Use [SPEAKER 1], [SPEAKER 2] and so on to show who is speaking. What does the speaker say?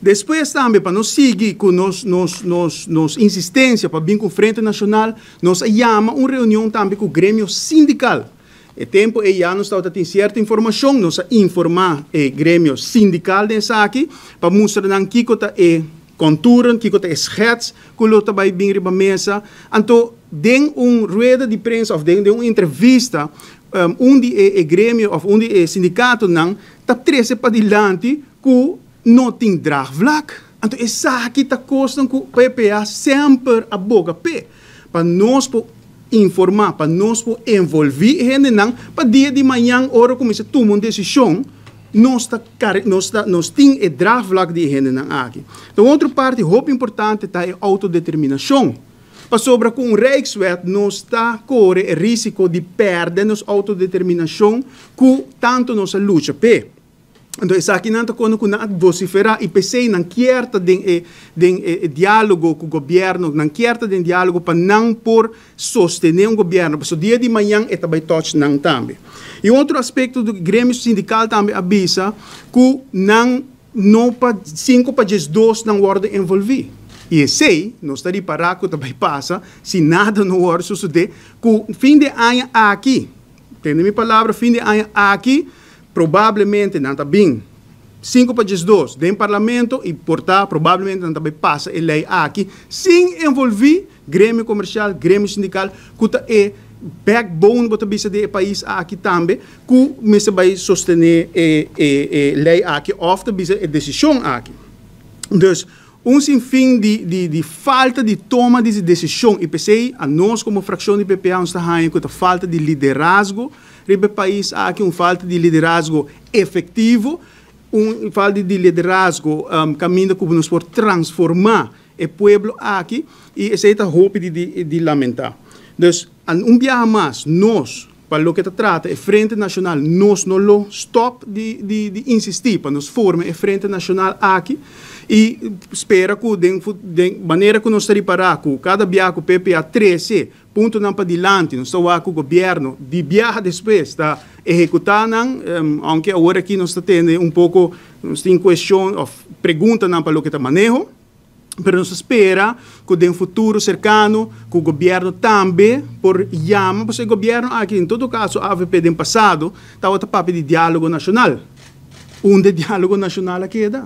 [SPEAKER 1] Depois também, para nós seguir com nos insistência para vir com o Frente Nacional, nós chamamos uma reunião também com o Grêmio Sindical. O tempo já nós estamos tendo certa informação, nós informar o Grêmio Sindical dessa aqui, para mostrar que é conturen, que é schets, que o vai vir para a mesa. Então, den rueda de prensa, ou den uma entrevista, onde o Grêmio, ou onde o sindicato, está treze para diante, que não tem draagvlak. Então, essa aqui está custando que o PPA sempre a boca pé. Para nós informar, para nós envolver gente, para dia de manhã, hora começa a tomar uma decisão, nós temos o draagvlak de gente aqui. Então, outra parte, muito importante, é a autodeterminação. Para sobre com o Rijkswet, nós está corre o risco de perder nossa autodeterminação, que tanto nossa luta pé. Então, isso aqui não está quando vociferar e pensei não querta de diálogo com o governo, não querta de diálogo para não por sostener um governo, porque o dia de manhã é também touch não também. E outro aspecto do Grêmio Sindical também avisa que não para 5 para 2 não ordem envolver. E sei, nós estamos para que também passa, se nada não ordem suceder, que fim de ano aqui, entende minha palavra, fim de ano aqui, provavelmente não está bem 5 para 2 dentro do parlamento e portanto provavelmente não também passa a lei aqui sem envolver Grêmio Comercial, Grêmio Sindical que é backbone do país aqui também que vai sostener a lei aqui ou a decisão aqui. Então, sinfim de falta de toma de decisão e pensei a nós como fração de PPA nós está com a falta de liderazgo no país aqui falta de liderazgo efetivo, falta de liderazgo caminho como nós por transformar o povo aqui e esse é o hope de lamentar. Então, dia mais nós para o que trata a Frente Nacional nós não lo stop de insistir para nos formar a Frente Nacional aqui e espera que de maneira que nós estamos para cada biaco PPA 13 ponto não para diante nós estamos com o governo de viaja depois está executando aunque agora aqui nós está tendo pouco nós tem questão ou pergunta não para o que está manejo. Mas nós espera que no futuro cercano, que o governo também, por chama, porque o governo aqui, em todo caso, a AVP do passado, estava a papel de diálogo nacional. Onde diálogo nacional aqui é?